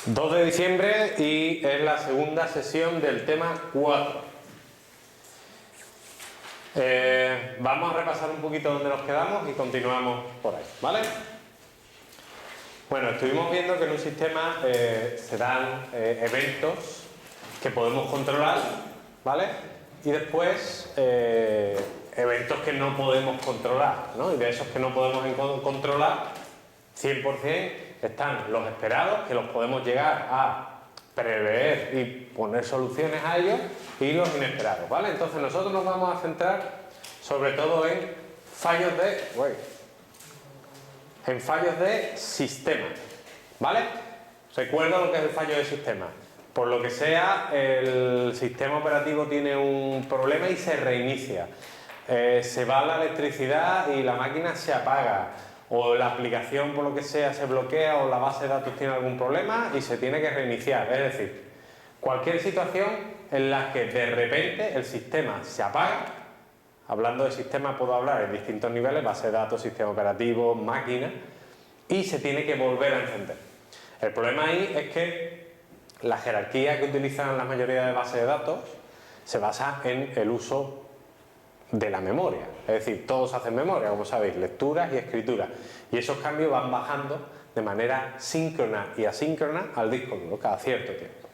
2 de diciembre y es la segunda sesión del tema 4. Vamos a repasar un poquito dónde nos quedamos y continuamos por ahí, ¿vale? Bueno, estuvimos viendo que en un sistema se dan eventos que podemos controlar, ¿vale? Y después eventos que no podemos controlar, ¿no? Y de esos que no podemos controlar, 100% están los esperados, que los podemos llegar a prever y poner soluciones a ellos, y los inesperados, ¿vale? Entonces nosotros nos vamos a centrar sobre todo en fallos de sistema, ¿vale? Recuerda lo que es el fallo de sistema. Por lo que sea, el sistema operativo tiene un problema y se reinicia. Se va la electricidad y la máquina se apaga, o la aplicación por lo que sea se bloquea, o la base de datos tiene algún problema y se tiene que reiniciar. Es decir, cualquier situación en la que de repente el sistema se apaga. Hablando de sistema puedo hablar en distintos niveles: base de datos, sistema operativo, máquina, y se tiene que volver a encender. El problema ahí es que la jerarquía que utilizan la mayoría de bases de datos se basa en el uso de la memoria. Es decir, todos hacen memoria, como sabéis, lecturas y escrituras, y esos cambios van bajando de manera síncrona y asíncrona al disco duro cada cierto tiempo,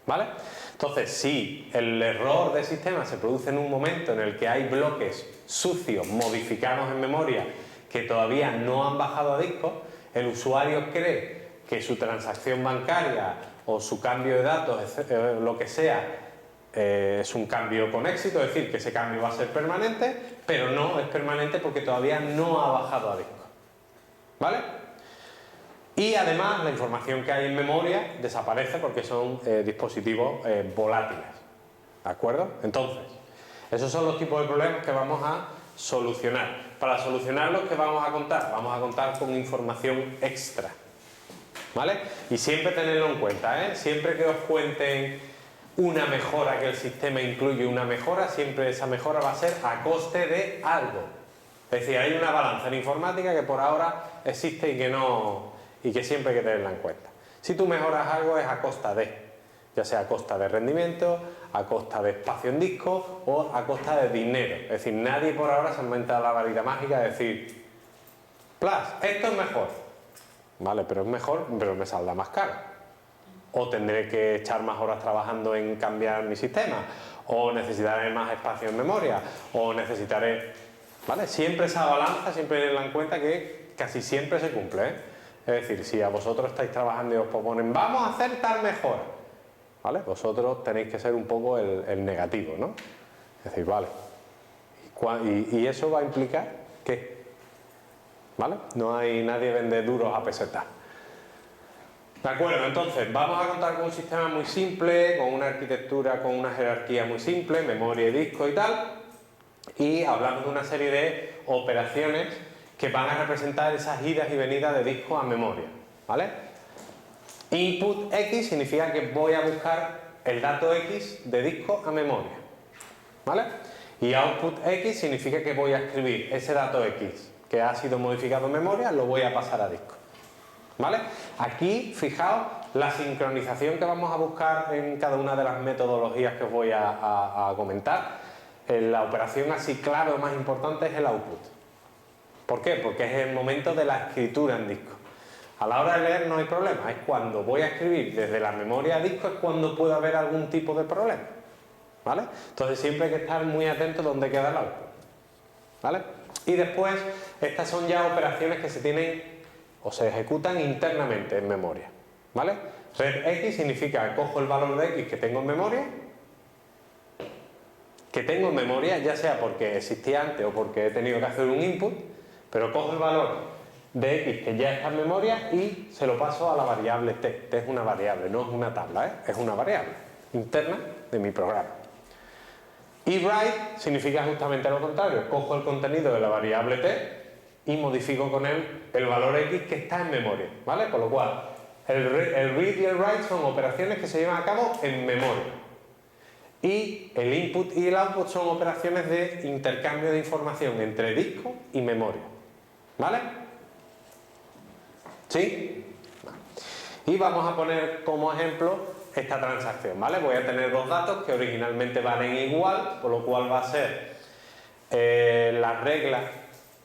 ¿vale? Entonces, si el error del sistema se produce en un momento en el que hay bloques sucios modificados en memoria que todavía no han bajado a disco, el usuario cree que su transacción bancaria o su cambio de datos, lo que sea, es un cambio con éxito, es decir, que ese cambio va a ser permanente, pero no es permanente porque todavía no ha bajado a disco, ¿vale? Y además la información que hay en memoria desaparece porque son dispositivos volátiles, ¿de acuerdo? Entonces, esos son los tipos de problemas que vamos a solucionar. Para solucionarlos, ¿qué vamos a contar? Vamos a contar con información extra, ¿vale? Y siempre tenerlo en cuenta, ¿eh? Siempre que os cuenten una mejora, que el sistema incluye una mejora, siempre esa mejora va a ser a coste de algo. Es decir, hay una balanza en informática que por ahora existe y que siempre hay que tenerla en cuenta. Si tú mejoras algo es a costa de, ya sea a costa de rendimiento, a costa de espacio en disco o a costa de dinero. Es decir, nadie por ahora se ha inventado la varita mágica de decir, Plus, esto es mejor. Vale, pero es mejor, pero me saldrá más caro. O tendré que echar más horas trabajando en cambiar mi sistema, o necesitaré más espacio en memoria, o necesitaré... ¿Vale? Siempre esa balanza, siempre tenedla en cuenta que casi siempre se cumple, ¿eh? Es decir, si a vosotros estáis trabajando y os proponen vamos a hacer tal mejora, ¿vale? Vosotros tenéis que ser un poco el negativo, ¿no? Es decir, vale, y eso va a implicar ¿qué? ¿Vale? No hay nadie vende duros a pesetas. De acuerdo, entonces vamos a contar con un sistema muy simple, con una arquitectura, con una jerarquía muy simple, memoria y disco y tal, y hablamos de una serie de operaciones que van a representar esas idas y venidas de disco a memoria, ¿vale? Input X significa que voy a buscar el dato X de disco a memoria, ¿vale? Y Output X significa que voy a escribir ese dato X que ha sido modificado en memoria, lo voy a pasar a disco, ¿vale? Aquí, fijaos, la sincronización que vamos a buscar en cada una de las metodologías que os voy a comentar. La operación así clave o más importante es el output. ¿Por qué? Porque es el momento de la escritura en disco. A la hora de leer no hay problema, es cuando voy a escribir desde la memoria a disco es cuando puede haber algún tipo de problema, ¿vale? Entonces siempre hay que estar muy atento donde queda el output, ¿vale? Y después, estas son ya operaciones que se tienen o se ejecutan internamente en memoria, ¿vale? Red X significa que cojo el valor de X que tengo en memoria, ya sea porque existía antes o porque he tenido que hacer un input, pero cojo el valor de X que ya está en memoria y se lo paso a la variable T. T es una variable, no es una tabla, ¿eh? Es una variable interna de mi programa. Y write significa justamente lo contrario, cojo el contenido de la variable T y modifico con él el valor X que está en memoria, ¿vale? Por lo cual, el read y el write son operaciones que se llevan a cabo en memoria. Y el input y el output son operaciones de intercambio de información entre disco y memoria, ¿vale? ¿Sí? Y vamos a poner como ejemplo esta transacción, ¿vale? Voy a tener dos datos que originalmente valen igual, por lo cual va a ser la regla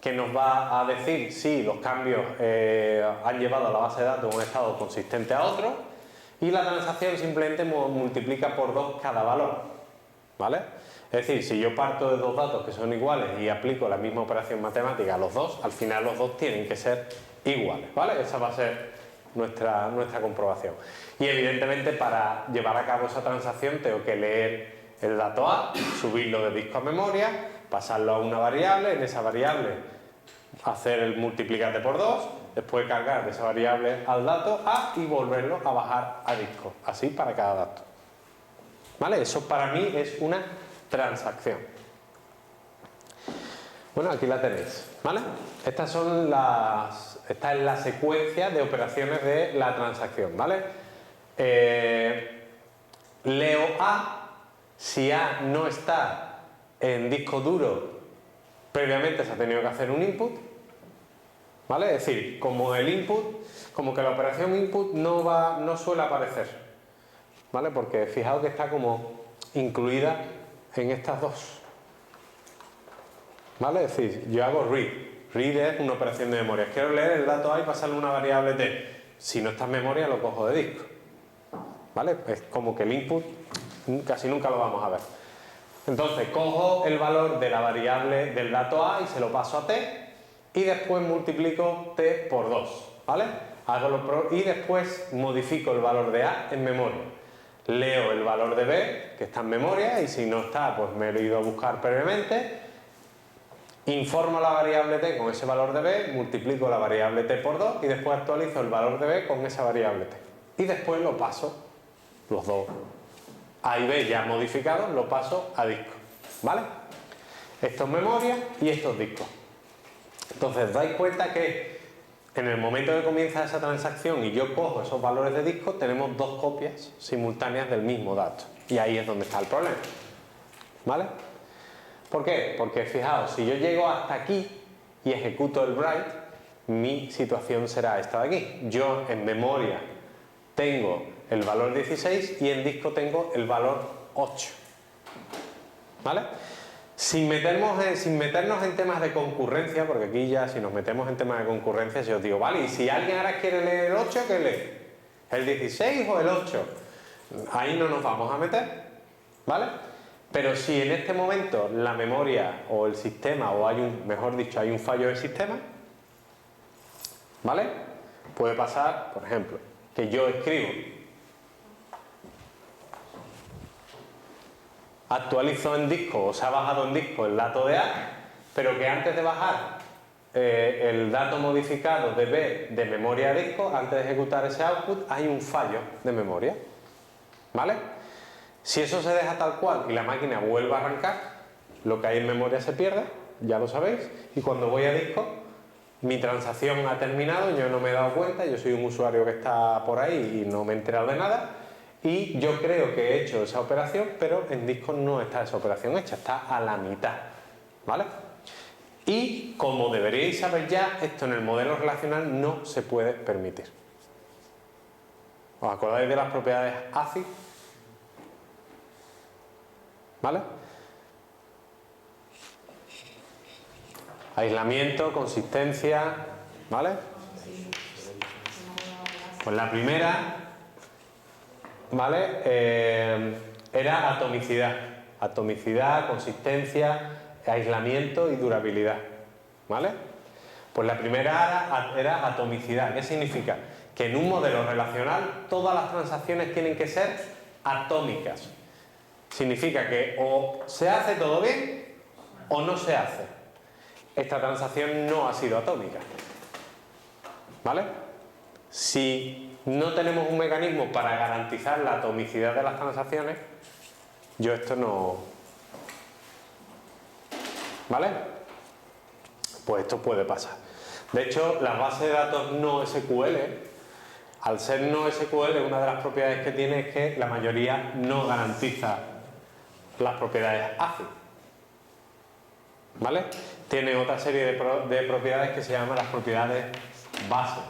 que nos va a decir si los cambios han llevado a la base de datos un estado consistente a otro, y la transacción simplemente multiplica por 2 cada valor, ¿vale? Es decir, si yo parto de dos datos que son iguales y aplico la misma operación matemática a los dos, al final los dos tienen que ser iguales, ¿vale? Esa va a ser nuestra comprobación. Y evidentemente para llevar a cabo esa transacción tengo que leer el dato A, subirlo de disco a memoria, pasarlo a una variable, en esa variable hacer el multiplicante por 2, después cargar de esa variable al dato A y volverlo a bajar a disco, así para cada dato. ¿Vale? Eso para mí es una transacción. Bueno, aquí la tenéis, ¿vale? Esta es la secuencia de operaciones de la transacción, ¿vale? Leo A, si A no está en disco duro, previamente se ha tenido que hacer un input, ¿vale? Es decir, como el input, como que la operación input no suele aparecer, ¿vale? Porque fijaos que está como incluida en estas dos, ¿vale? Es decir, yo hago read. Read es una operación de memoria. Quiero leer el dato A y pasarle una variable T. Si no está en memoria, lo cojo de disco, ¿vale? Es como que el input casi nunca lo vamos a ver. Entonces, cojo el valor de la variable del dato A y se lo paso a T, y después multiplico T por 2, ¿vale? Y después modifico el valor de A en memoria. Leo el valor de B, que está en memoria, y si no está, pues me lo he ido a buscar previamente. Informo la variable T con ese valor de B, multiplico la variable T por 2 y después actualizo el valor de B con esa variable T. Y después lo paso, los dos A y B ya modificados, lo paso a disco, ¿vale? Esto es memoria y esto es disco. Entonces, dais cuenta que en el momento que comienza esa transacción y yo cojo esos valores de disco, tenemos dos copias simultáneas del mismo dato. Y ahí es donde está el problema, ¿vale? ¿Por qué? Porque fijaos, si yo llego hasta aquí y ejecuto el write, mi situación será esta de aquí. Yo en memoria tengo el valor 16 y en disco tengo el valor 8, ¿vale? Sin meternos en temas de concurrencia, porque aquí ya si nos metemos en temas de concurrencia, yo os digo, vale, y si alguien ahora quiere leer el 8, ¿qué lee? ¿El 16 o el 8? Ahí no nos vamos a meter, ¿vale? Pero si en este momento la memoria o el sistema, o mejor dicho, hay un fallo del sistema, ¿vale? Puede pasar, por ejemplo, que yo escribo, actualizo en disco o se ha bajado en disco el dato de A, pero que antes de bajar el dato modificado de B de memoria a disco, antes de ejecutar ese output, hay un fallo de memoria, ¿vale? Si eso se deja tal cual y la máquina vuelve a arrancar, lo que hay en memoria se pierde, ya lo sabéis, y cuando voy a disco, mi transacción ha terminado, yo no me he dado cuenta, yo soy un usuario que está por ahí y no me he enterado de nada, y yo creo que he hecho esa operación, pero en disco no está esa operación hecha, está a la mitad, ¿vale? Y como deberíais saber ya, esto en el modelo relacional no se puede permitir. ¿Os acordáis de las propiedades ACID? ¿Vale? Aislamiento, consistencia, ¿vale? Pues la primera, ¿vale? Era atomicidad. Atomicidad, consistencia, aislamiento y durabilidad, ¿vale? Pues la primera era atomicidad. ¿Qué significa? Que en un modelo relacional todas las transacciones tienen que ser atómicas. Significa que o se hace todo bien o no se hace. Esta transacción no ha sido atómica, ¿vale? Si no tenemos un mecanismo para garantizar la atomicidad de las transacciones, yo esto no... ¿Vale? Pues esto puede pasar. De hecho, las bases de datos no SQL, al ser no SQL, una de las propiedades que tiene es que la mayoría no garantiza las propiedades ACID, ¿vale? Tiene otra serie de propiedades que se llaman las propiedades base.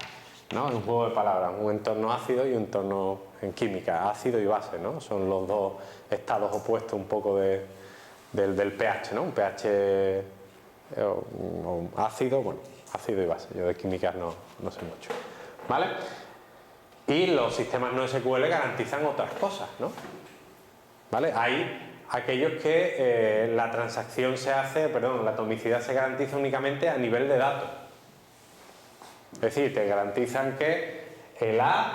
¿no? Es un juego de palabras, un entorno ácido y un entorno en química, ácido y base, ¿no? Son los dos estados opuestos un poco del pH, ¿no? Un pH ácido, bueno, ácido y base. Yo de química no sé mucho, ¿vale? Y los sistemas no SQL garantizan otras cosas, ¿no? ¿Vale? Hay aquellos que la transacción se hace, perdón, la atomicidad se garantiza únicamente a nivel de datos. Es decir, te garantizan que el A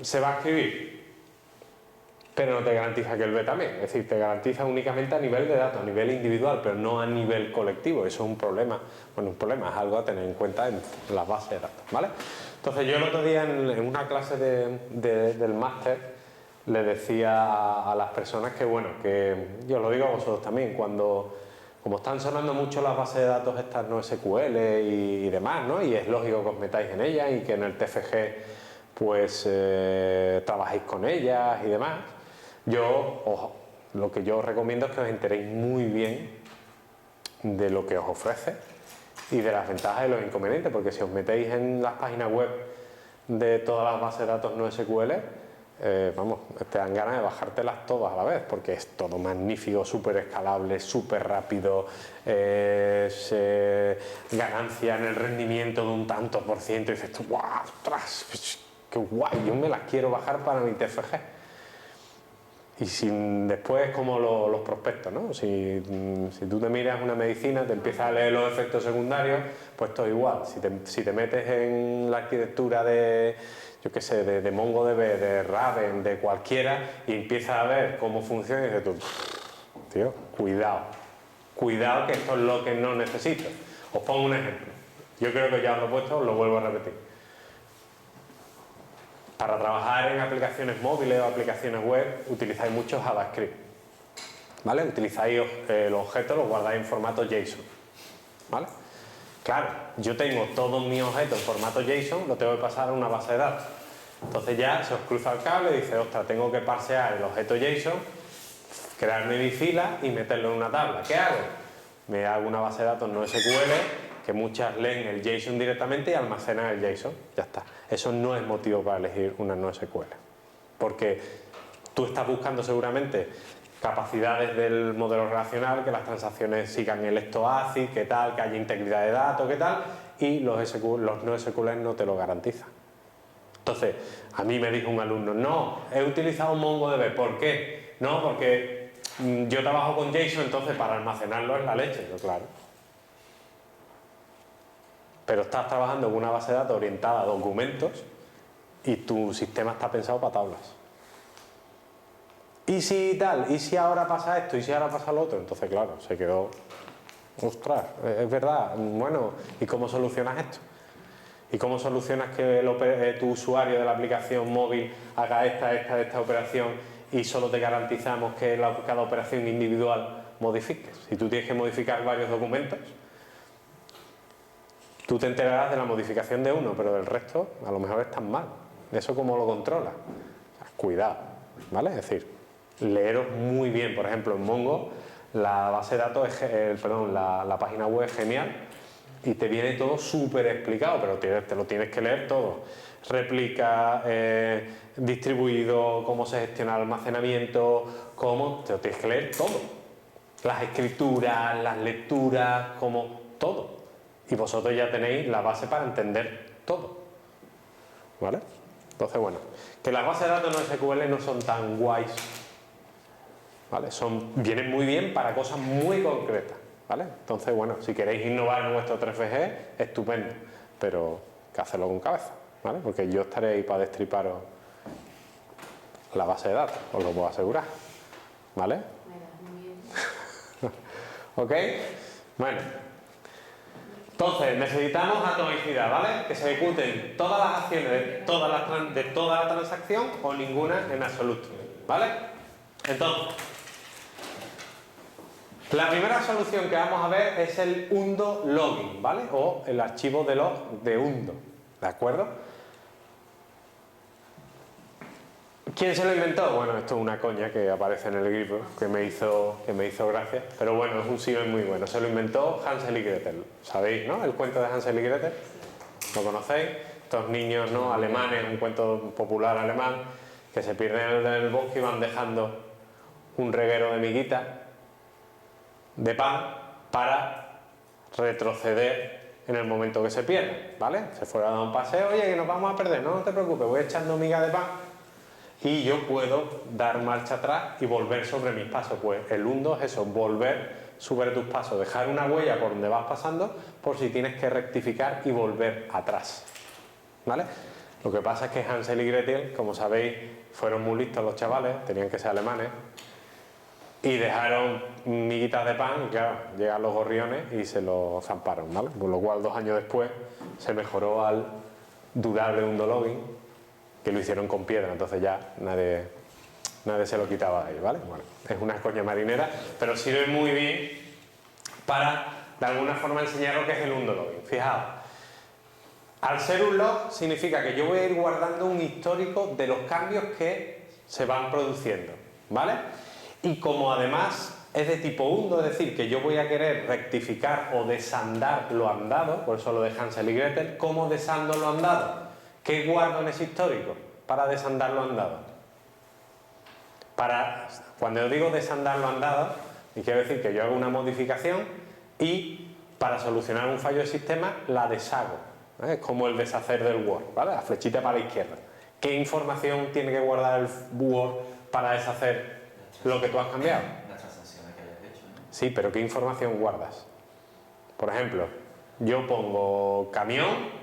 se va a escribir, pero no te garantiza que el B también. Es decir, te garantiza únicamente a nivel de datos, a nivel individual, pero no a nivel colectivo. Eso es un problema. Bueno, un problema, es algo a tener en cuenta en las bases de datos, ¿vale? Entonces yo el otro día en una clase del máster le decía a las personas que, bueno, que yo lo digo a vosotros también, como están sonando mucho las bases de datos estas no SQL y demás, ¿no? Y es lógico que os metáis en ellas y que en el TFG pues trabajéis con ellas y demás. Lo que yo os recomiendo es que os enteréis muy bien de lo que os ofrece y de las ventajas y los inconvenientes, porque si os metéis en las páginas web de todas las bases de datos no SQL, vamos, te dan ganas de bajártelas todas a la vez, porque es todo magnífico, súper escalable, súper rápido, ganancia en el rendimiento de un tanto por ciento, y dices tú, ¡guau! ¡Ostras! ¡Qué guay! Yo me las quiero bajar para mi TFG. Y después como los prospectos, ¿no? Si tú te miras una medicina, te empiezas a leer los efectos secundarios, pues todo igual. Si te metes en la arquitectura de, yo qué sé, de MongoDB, de Raven, de cualquiera, y empiezas a ver cómo funciona y dices tú, tío, cuidado que esto es lo que no necesito. Os pongo un ejemplo. Yo creo que ya os lo he puesto, os lo vuelvo a repetir. Para trabajar en aplicaciones móviles o aplicaciones web utilizáis mucho JavaScript, ¿vale? Utilizáis los objetos, los guardáis en formato JSON, ¿vale? Claro, yo tengo todos mis objetos en formato JSON, lo tengo que pasar a una base de datos. Entonces ya se os cruza el cable y dice, ostras, tengo que parsear el objeto JSON, crearme mi fila y meterlo en una tabla. ¿Qué hago? Me hago una base de datos no SQL, que muchas leen el JSON directamente y almacenan el JSON. Ya está. Eso no es motivo para elegir una no SQL. Porque tú estás buscando seguramente capacidades del modelo relacional, que las transacciones sigan el esto ACID, que tal, que haya integridad de datos, que tal, y los no SQL no te lo garantizan. Entonces, a mí me dijo un alumno, no, he utilizado MongoDB. ¿Por qué? No, porque yo trabajo con JSON, entonces para almacenarlo es la leche. Yo, claro. Pero estás trabajando en una base de datos orientada a documentos y tu sistema está pensado para tablas. ¿Y si tal? ¿Y si ahora pasa esto? ¿Y si ahora pasa lo otro? Entonces, claro, se quedó, ostras, es verdad, bueno, ¿y cómo solucionas esto? ¿Y cómo solucionas que tu usuario de la aplicación móvil haga esta operación y solo te garantizamos que cada operación individual modifiques? Si tú tienes que modificar varios documentos, tú te enterarás de la modificación de uno, pero del resto a lo mejor están mal. ¿Eso cómo lo controlas? O sea, cuidado, ¿vale? Es decir, leeros muy bien. Por ejemplo, en Mongo la base de datos, la página web es genial y te viene todo súper explicado, pero te lo tienes que leer todo. Réplica, distribuido, cómo se gestiona el almacenamiento, te lo tienes que leer todo. Las escrituras, las lecturas, todo. Y vosotros ya tenéis la base para entender todo, ¿vale? Entonces, bueno, que las bases de datos no SQL no son tan guays, ¿vale? Vienen muy bien para cosas muy concretas, ¿vale? Entonces, bueno, si queréis innovar en vuestro 3FG, estupendo, pero que hacerlo con cabeza, ¿vale? Porque yo estaré ahí para destriparos la base de datos, os lo puedo asegurar, ¿vale? ¿Ok? Bueno. Entonces, necesitamos atomicidad, ¿vale? Que se ejecuten todas las acciones de toda la transacción o ninguna en absoluto, ¿vale? Entonces, la primera solución que vamos a ver es el undo logging, ¿vale? O el archivo de log de undo, ¿de acuerdo? ¿Quién se lo inventó? Bueno, esto es una coña que aparece en el libro, que me hizo gracia, pero bueno, es un símil muy bueno. Se lo inventó Hansel y Gretel. ¿Sabéis, no? El cuento de Hansel y Gretel. ¿Lo conocéis? Estos niños, ¿no?, alemanes, un cuento popular alemán, que se pierden en el bosque y van dejando un reguero de miguitas de pan para retroceder en el momento que se pierden, ¿vale? Se fueron a dar un paseo, oye, que nos vamos a perder, no, no te preocupes, voy echando migas de pan y yo puedo dar marcha atrás y volver sobre mis pasos. Pues el undo es eso, volver sobre tus pasos, dejar una huella por donde vas pasando por si tienes que rectificar y volver atrás, ¿vale? Lo que pasa es que Hansel y Gretel, como sabéis, fueron muy listos los chavales, tenían que ser alemanes, y dejaron miguitas de pan y claro, llegan los gorriones y se lo zamparon, ¿vale? Por lo cual 2 años después se mejoró al durable undologin, que lo hicieron con piedra, entonces ya nadie se lo quitaba de ahí, ¿vale? Bueno, es una coña marinera, pero sirve muy bien para de alguna forma enseñar lo que es el undologin. Fijaos, al ser un log significa que yo voy a ir guardando un histórico de los cambios que se van produciendo, ¿vale? Y como además es de tipo undo, es decir, que yo voy a querer rectificar o desandar lo andado, por eso lo de Hansel y Gretel, ¿cómo desando lo andado? ¿Qué guardo en ese histórico para desandar lo andado? Cuando yo digo desandar lo andado, quiero decir que yo hago una modificación y para solucionar un fallo de sistema la deshago, ¿vale? Es como el deshacer del Word, ¿vale? La flechita para la izquierda. ¿Qué información tiene que guardar el Word para deshacer lo que tú has cambiado? Las transacciones que hayas hecho, ¿no? Sí, pero ¿qué información guardas? Por ejemplo, yo pongo camión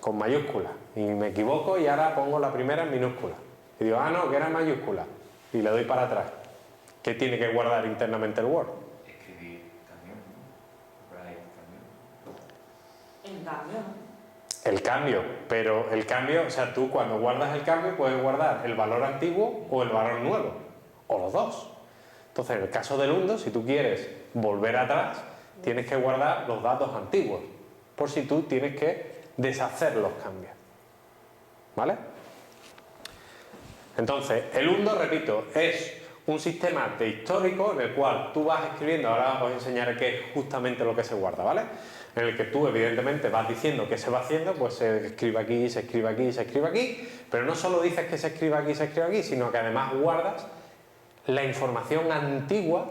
con mayúscula y me equivoco y ahora pongo la primera en minúscula. Y digo, ah, no, que era en mayúscula. Y le doy para atrás. ¿Qué tiene que guardar internamente el Word? Escribir camión, ¿no? Write camión. El cambio, ¿no? El cambio, pero el cambio, o sea, tú cuando guardas el cambio puedes guardar el valor antiguo o el valor nuevo, o los dos. Entonces, en el caso del undo, si tú quieres volver atrás, tienes que guardar los datos antiguos, por si tú tienes que deshacer los cambios, ¿vale? Entonces, el undo, repito, es un sistema de histórico en el cual tú vas escribiendo, ahora os enseñaré qué es justamente lo que se guarda, ¿vale? En el que tú evidentemente vas diciendo qué se va haciendo, pues se escribe aquí, se escribe aquí, se escribe aquí, pero no solo dices que se escribe aquí, se escribe aquí, sino que además guardas la información antigua,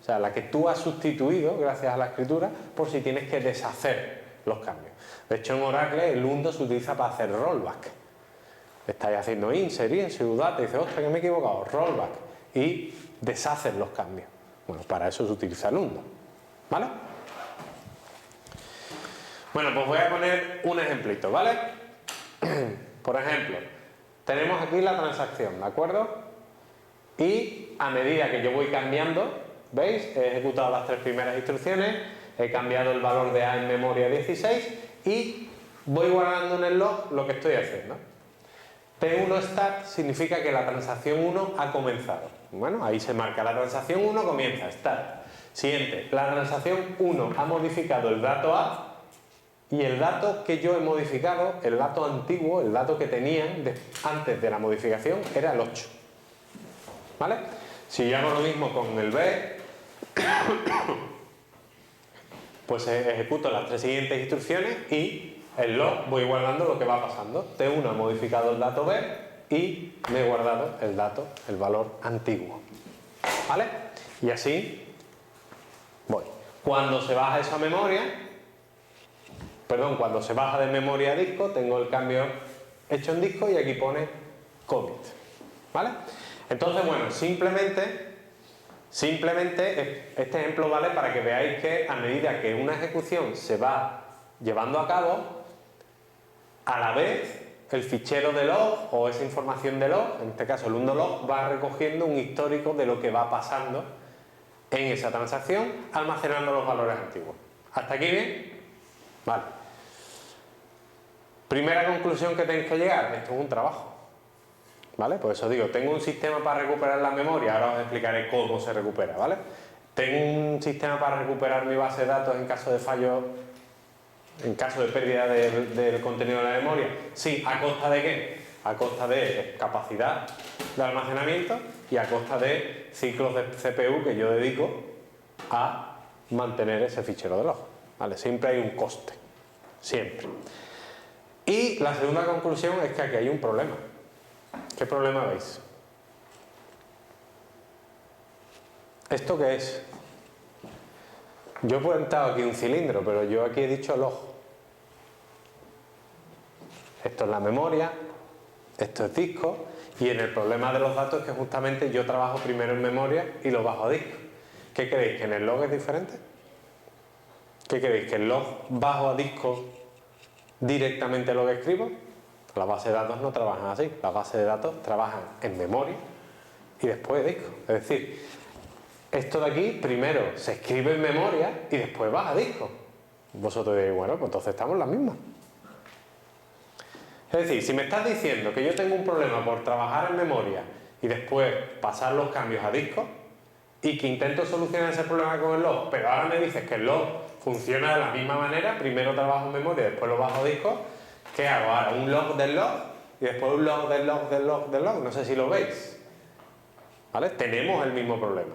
o sea, la que tú has sustituido gracias a la escritura, por si tienes que deshacer los cambios. De hecho, en Oracle el undo se utiliza para hacer rollback. Estáis haciendo insert, data, y dices, ostras, que me he equivocado, rollback, y deshaces los cambios. Bueno, para eso se utiliza el undo, ¿vale? Bueno, pues voy a poner un ejemplito, ¿vale? Por ejemplo, tenemos aquí la transacción, ¿de acuerdo? Y a medida que yo voy cambiando, ¿veis? He ejecutado las 3 primeras instrucciones, he cambiado el valor de A en memoria 16 y voy guardando en el log lo que estoy haciendo. T1 start significa que la transacción 1 ha comenzado. Bueno, ahí se marca, la transacción 1 comienza, start. Siguiente, la transacción 1 ha modificado el dato A y el dato que yo he modificado, el dato antiguo, el dato que tenían antes de la modificación era el 8. ¿Vale? Si yo hago lo mismo con el B, pues ejecuto las 3 siguientes instrucciones y el log voy guardando lo que va pasando. T1 ha modificado el dato B y me he guardado el dato, el valor antiguo. ¿Vale? Y así voy. Cuando se baja esa memoria, cuando se baja de memoria a disco, tengo el cambio hecho en disco y aquí pone commit. ¿Vale? Entonces, bueno, simplemente este ejemplo vale para que veáis que a medida que una ejecución se va llevando a cabo, a la vez el fichero de log o esa información de log, en este caso el undolog, va recogiendo un histórico de lo que va pasando en esa transacción, almacenando los valores antiguos. ¿Hasta aquí bien? Vale. Primera conclusión que tenéis que llegar, esto es un trabajo. ¿Vale? Por eso digo, tengo un sistema para recuperar la memoria, ahora os explicaré cómo se recupera, ¿vale? Tengo un sistema para recuperar mi base de datos en caso de fallo, en caso de pérdida del contenido de la memoria. Sí, ¿a costa de qué? A costa de capacidad de almacenamiento y a costa de ciclos de CPU que yo dedico a mantener ese fichero de log, ¿vale? Siempre hay un coste, siempre. Y la segunda conclusión es que aquí hay un problema. ¿Qué problema veis? ¿Esto qué es? Yo he plantado aquí un cilindro, pero yo aquí he dicho log. Esto es la memoria, esto es disco, y en el problema de los datos es que justamente yo trabajo primero en memoria y lo bajo a disco. ¿Qué creéis? ¿Que en el log es diferente? ¿Qué creéis? ¿Que el log bajo a disco directamente lo que escribo? Las bases de datos no trabajan así. Las bases de datos trabajan en memoria y después disco. Es decir, esto de aquí primero se escribe en memoria y después baja a disco. Vosotros diréis, bueno, pues entonces estamos en las mismas. Es decir, si me estás diciendo que yo tengo un problema por trabajar en memoria y después pasar los cambios a disco y que intento solucionar ese problema con el log, pero ahora me dices que el log funciona de la misma manera, primero trabajo en memoria y después lo bajo a disco, ¿qué hago ahora? ¿Un log del log? Y después un log del log del log del log. No sé si lo veis. ¿Vale? Tenemos el mismo problema.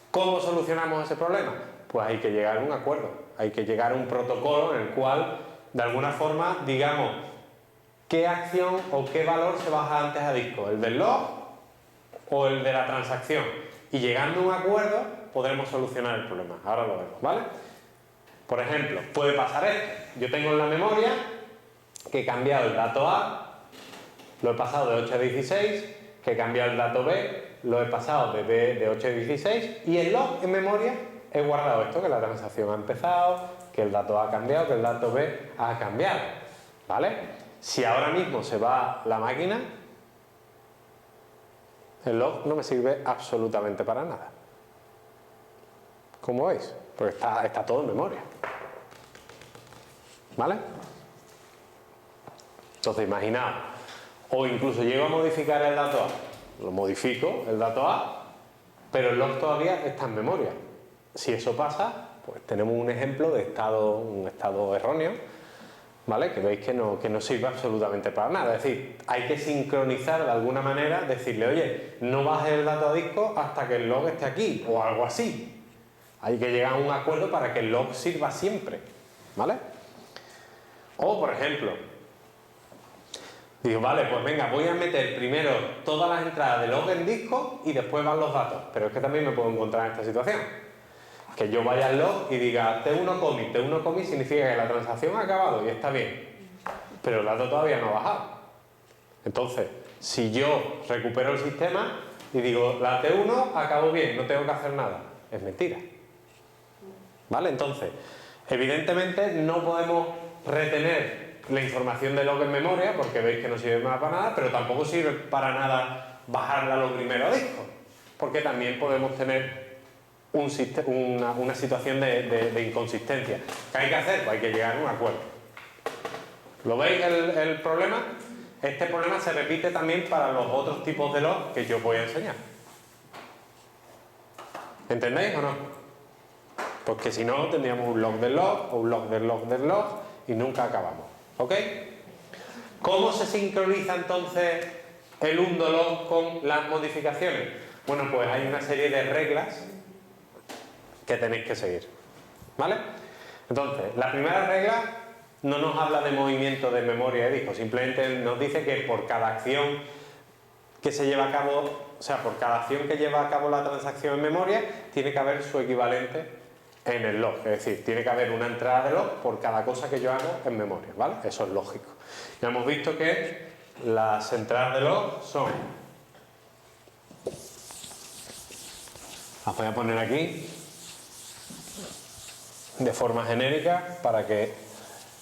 ¿Cómo solucionamos ese problema? Pues hay que llegar a un acuerdo. Hay que llegar a un protocolo en el cual, de alguna forma, digamos qué acción o qué valor se baja antes a disco, el del log o el de la transacción. Y llegando a un acuerdo podremos solucionar el problema. Ahora lo vemos, ¿vale? Por ejemplo, puede pasar esto. Yo tengo en la memoria que he cambiado el dato A, lo he pasado de 8 a 16, que he cambiado el dato B, lo he pasado de B de 8 a 16, y en log, en memoria, he guardado esto, que la transacción ha empezado, que el dato A ha cambiado, que el dato B ha cambiado, ¿vale? Si ahora mismo se va la máquina, el log no me sirve absolutamente para nada. ¿Cómo veis? Porque está todo en memoria. ¿Vale? Entonces imaginaos, o incluso llego a modificar el dato A, lo modifico, el dato A, pero el log todavía está en memoria. Si eso pasa, pues tenemos un ejemplo de un estado erróneo, ¿vale? Que veis que no sirve absolutamente para nada. Es decir, hay que sincronizar de alguna manera, decirle, oye, no bajes el dato a disco hasta que el log esté aquí, o algo así. Hay que llegar a un acuerdo para que el log sirva siempre, ¿vale? O, por ejemplo, digo, vale, pues venga, voy a meter primero todas las entradas de log en disco y después van los datos. Pero es que también me puedo encontrar en esta situación. Que yo vaya al log y diga T1 commit. T1 commit significa que la transacción ha acabado y está bien. Pero el dato todavía no ha bajado. Entonces, si yo recupero el sistema y digo, la T1 acabó bien, no tengo que hacer nada. Es mentira. ¿Vale? Entonces, evidentemente no podemos retener la información de log en memoria porque veis que no sirve para nada, pero tampoco sirve para nada bajarla lo primero a disco, porque también podemos tener una situación de inconsistencia. ¿Qué hay que hacer? Pues hay que llegar a un acuerdo. ¿Lo veis el problema? Este problema se repite también para los otros tipos de log que yo os voy a enseñar. ¿Entendéis o no? Porque si no, tendríamos un log del log, o un log del log del log, y nunca acabamos. ¿Ok? ¿Cómo se sincroniza entonces el undo-log con las modificaciones? Bueno, pues hay una serie de reglas que tenéis que seguir. ¿Vale? Entonces, la primera regla no nos habla de movimiento de memoria de disco, simplemente nos dice que por cada acción que se lleva a cabo, o sea, por cada acción que lleva a cabo la transacción en memoria, tiene que haber su equivalente en el log, es decir, tiene que haber una entrada de log por cada cosa que yo hago en memoria, ¿vale? Eso es lógico. Ya hemos visto que las entradas de log son, las voy a poner aquí de forma genérica para que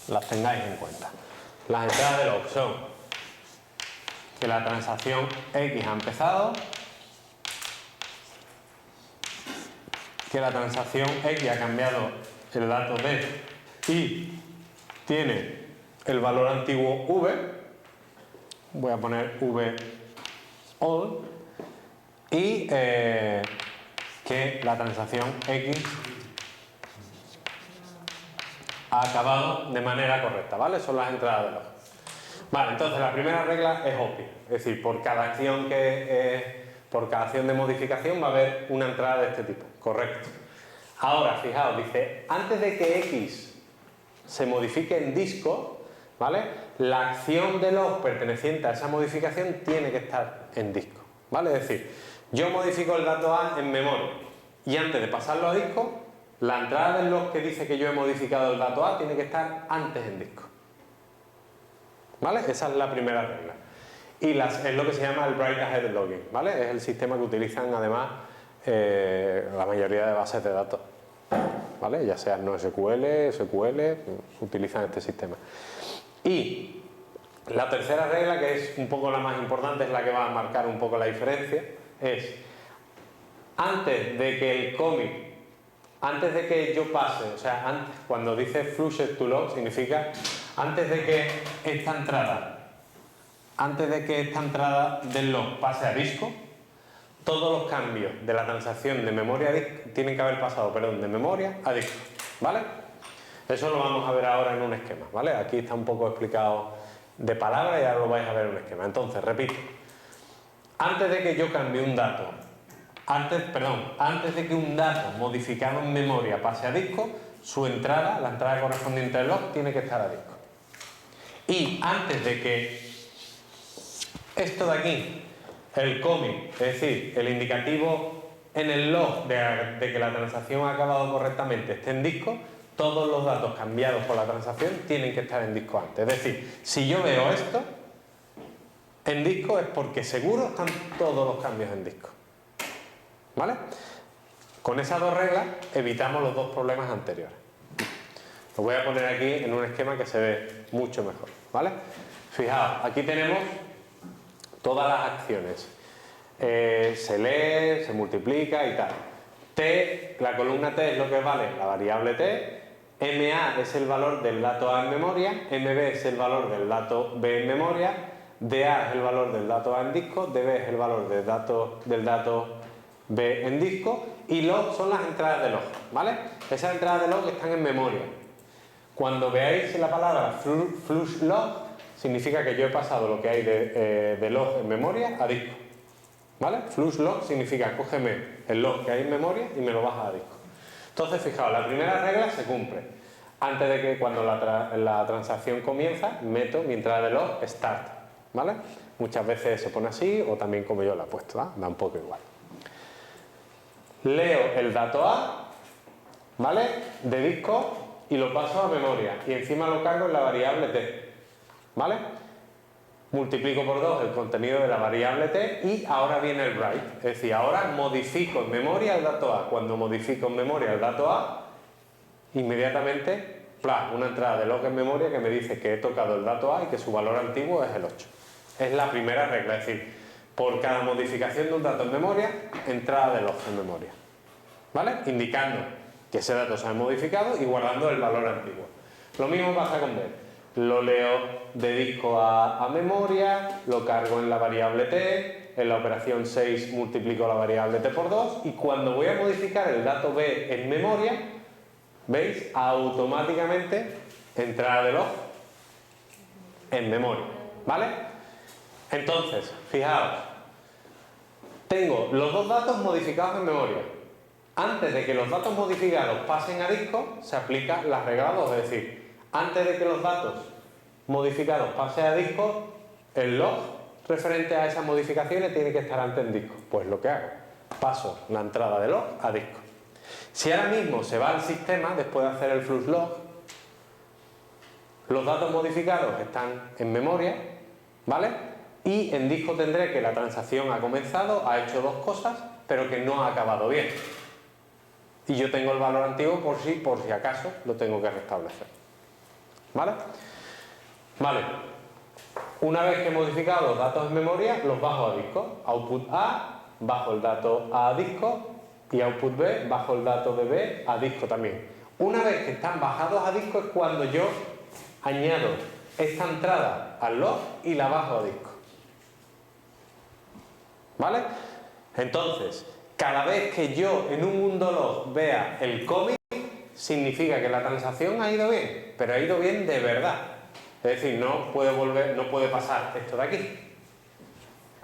las tengáis en cuenta. Las entradas de log son que la transacción X ha empezado, que la transacción X ha cambiado el dato D y tiene el valor antiguo V, voy a poner V all, y que la transacción X ha acabado de manera correcta, ¿vale? Son las entradas de log. Vale, entonces la primera regla es obvia, es decir, por cada acción de modificación va a haber una entrada de este tipo, correcto. Ahora, fijaos, dice, antes de que X se modifique en disco, ¿vale? La acción de log perteneciente a esa modificación tiene que estar en disco, ¿vale? Es decir, yo modifico el dato A en memoria y antes de pasarlo a disco, la entrada del log que dice que yo he modificado el dato A tiene que estar antes en disco, ¿vale? Esa es la primera regla. Y es lo que se llama el Write Ahead Logging, ¿vale? Es el sistema que utilizan además la mayoría de bases de datos, ¿vale? Ya sea NoSQL, SQL, utilizan este sistema. Y la tercera regla, que es un poco la más importante, es la que va a marcar un poco la diferencia, es antes de que el commit, antes de que yo pase, o sea, antes, cuando dice flushes to log, significa antes de que esta entrada del log pase a disco, todos los cambios de la transacción de memoria a disco tienen que haber pasado, perdón, de memoria a disco, ¿vale? Eso lo vamos a ver ahora en un esquema, ¿vale? Aquí está un poco explicado de palabra y ahora lo vais a ver en un esquema. Entonces, repito, antes de que yo cambie un dato, antes de que un dato modificado en memoria pase a disco, su entrada, la entrada correspondiente al log, tiene que estar a disco. Y antes de que esto de aquí, el commit, es decir, el indicativo en el log de que la transacción ha acabado correctamente esté en disco, todos los datos cambiados por la transacción tienen que estar en disco antes. Es decir, si yo veo esto en disco es porque seguro están todos los cambios en disco, ¿vale? Con esas dos reglas evitamos los dos problemas anteriores. Lo voy a poner aquí en un esquema que se ve mucho mejor, ¿vale? Fijaos, aquí tenemos todas las acciones. Se lee, se multiplica y tal. T, la columna T es lo que vale la variable T. MA es el valor del dato A en memoria. MB es el valor del dato B en memoria. DA es el valor del dato A en disco. DB es el valor del dato B en disco. Y log son las entradas de log, ¿vale? Esas entradas de log están en memoria. Cuando veáis la palabra flush log, significa que yo he pasado lo que hay de log en memoria a disco, ¿vale? Flush log significa cógeme el log que hay en memoria y me lo baja a disco. Entonces, fijaos, la primera regla se cumple. Antes de que cuando la transacción comienza, meto mi entrada de log start, ¿vale? Muchas veces se pone así o también como yo la he puesto, ¿vale? Da un poco igual. Leo el dato A, ¿vale? De disco y lo paso a memoria y encima lo cargo en la variable T, ¿vale? Multiplico por 2 el contenido de la variable T y ahora viene el write, es decir, ahora modifico en memoria el dato A. Cuando modifico en memoria el dato A, inmediatamente, una entrada de log en memoria que me dice que he tocado el dato A y que su valor antiguo es el 8. Es la primera regla, es decir, por cada modificación de un dato en memoria, entrada de log en memoria, ¿vale? Indicando que ese dato se ha modificado y guardando el valor antiguo. Lo mismo pasa con B. Lo leo de disco a memoria, lo cargo en la variable T, en la operación 6 multiplico la variable T por 2 y cuando voy a modificar el dato B en memoria, ¿veis? Automáticamente entrada de log en memoria, ¿vale? Entonces, fijaos, tengo los dos datos modificados en memoria. Antes de que los datos modificados pasen a disco, se aplica la regla 2, es decir, antes de que los datos modificados pasen a disco, el log referente a esas modificaciones tiene que estar antes en disco. Pues lo que hago, paso la entrada de log a disco. Si ahora mismo se va al sistema, después de hacer el flush log, los datos modificados están en memoria, ¿vale? Y en disco tendré que la transacción ha comenzado, ha hecho dos cosas, pero que no ha acabado bien. Y yo tengo el valor antiguo por si acaso lo tengo que restablecer, ¿vale? Vale. Una vez que he modificado los datos en memoria, los bajo a disco. Output A, bajo el dato A disco, y output B, bajo el dato de B a disco también. Una vez que están bajados a disco es cuando yo añado esta entrada al log y la bajo a disco, ¿vale? Entonces, cada vez que yo en un mundo log vea el commit, significa que la transacción ha ido bien, pero ha ido bien de verdad. Es decir, no puede pasar esto de aquí.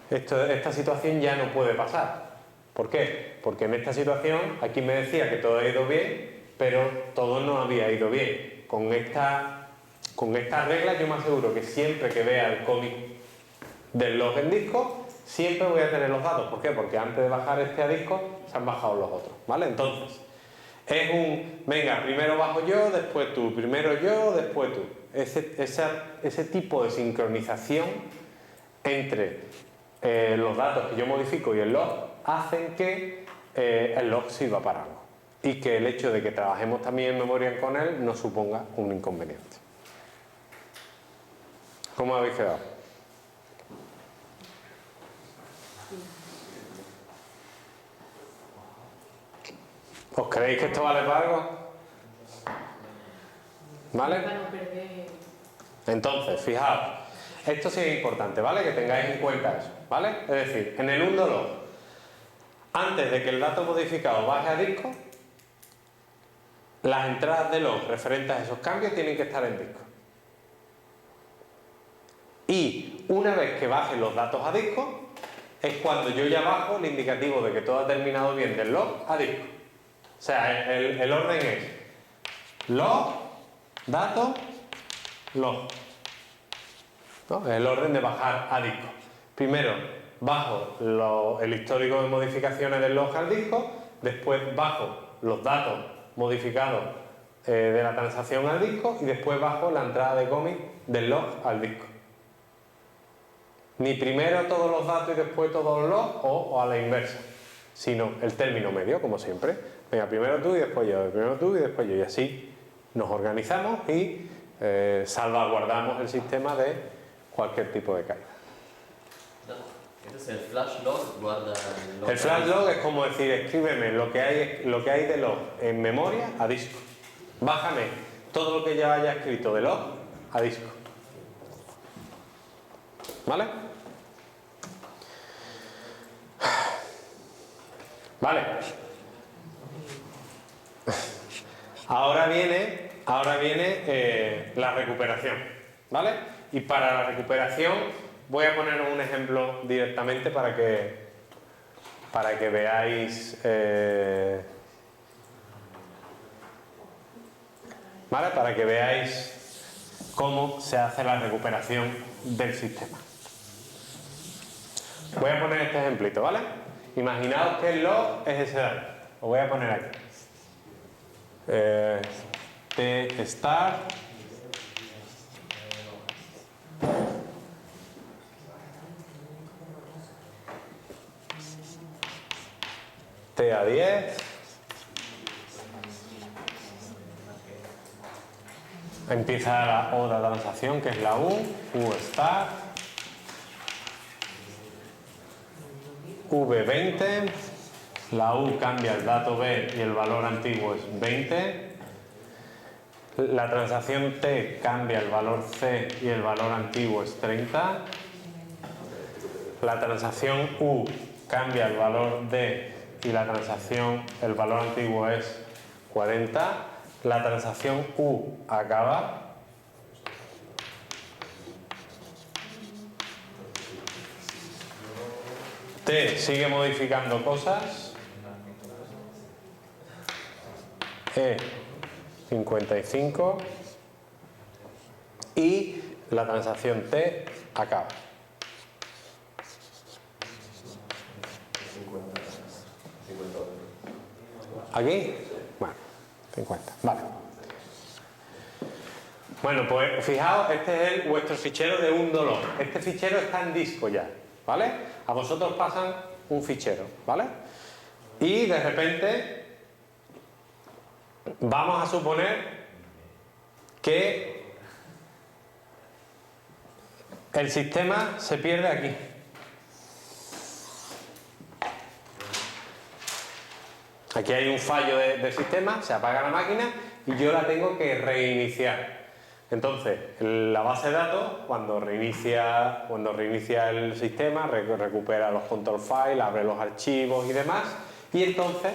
Esta situación ya no puede pasar. ¿Por qué? Porque en esta situación aquí me decía que todo ha ido bien, pero todo no había ido bien. Con esta Con estas reglas yo me aseguro que siempre que vea el cómic del log en disco, siempre voy a tener los datos. ¿Por qué? Porque antes de bajar este a disco se han bajado los otros, ¿vale? Entonces, es un, venga, primero bajo yo, después tú, primero yo, después tú. Ese tipo de sincronización entre los datos que yo modifico y el log hacen que el log sirva para algo. Y que el hecho de que trabajemos también en memoria con él no suponga un inconveniente. ¿Cómo habéis quedado? ¿Os creéis que esto vale para algo? ¿Vale? Entonces, fijaos, esto sí es importante, ¿vale? Que tengáis en cuenta eso, ¿vale? Es decir, en el undo-log, antes de que el dato modificado baje a disco, las entradas de log referentes a esos cambios tienen que estar en disco. Y una vez que bajen los datos a disco, es cuando yo ya bajo el indicativo de que todo ha terminado bien del log a disco. O sea, el orden es log, dato, log. ¿No? Es el orden de bajar a disco. Primero bajo el histórico de modificaciones del log al disco, después bajo los datos modificados de la transacción al disco y después bajo la entrada de cómic del log al disco. Ni primero todos los datos y después todos los logs o a la inversa, sino el término medio, como siempre. Venga, primero tú y después yo, primero tú y después yo, y así nos organizamos y salvaguardamos el sistema de cualquier tipo de caída. Entonces el flash log guarda el log. El flash log es como decir, escríbeme lo que hay de log en memoria a disco. Bájame todo lo que ya haya escrito de log a disco. ¿Vale? Vale. Ahora viene la recuperación, ¿vale? Y para la recuperación voy a poner un ejemplo directamente para que veáis, ¿vale? Para que veáis cómo se hace la recuperación del sistema. Voy a poner este ejemplito, ¿vale? Imaginaos que el log es ese dato. Lo voy a poner aquí. T start T a 10 empieza la otra transacción que es la U start V20, la U cambia el dato B y el valor antiguo es 20, la transacción T cambia el valor C y el valor antiguo es 30, la transacción U cambia el valor D y el valor antiguo es 40, la transacción U acaba. T sigue modificando cosas. E 55 y la transacción T acaba. 50. ¿Aquí? Bueno, 50. Vale. Bueno, pues fijaos, este es vuestro fichero de undo-log. Este fichero está en disco ya, ¿vale? A vosotros pasan un fichero, ¿vale? Y de repente vamos a suponer que el sistema se pierde aquí. Aquí hay un fallo del sistema, se apaga la máquina y yo la tengo que reiniciar. Entonces, la base de datos, cuando reinicia el sistema, recupera los control files, abre los archivos y demás, y entonces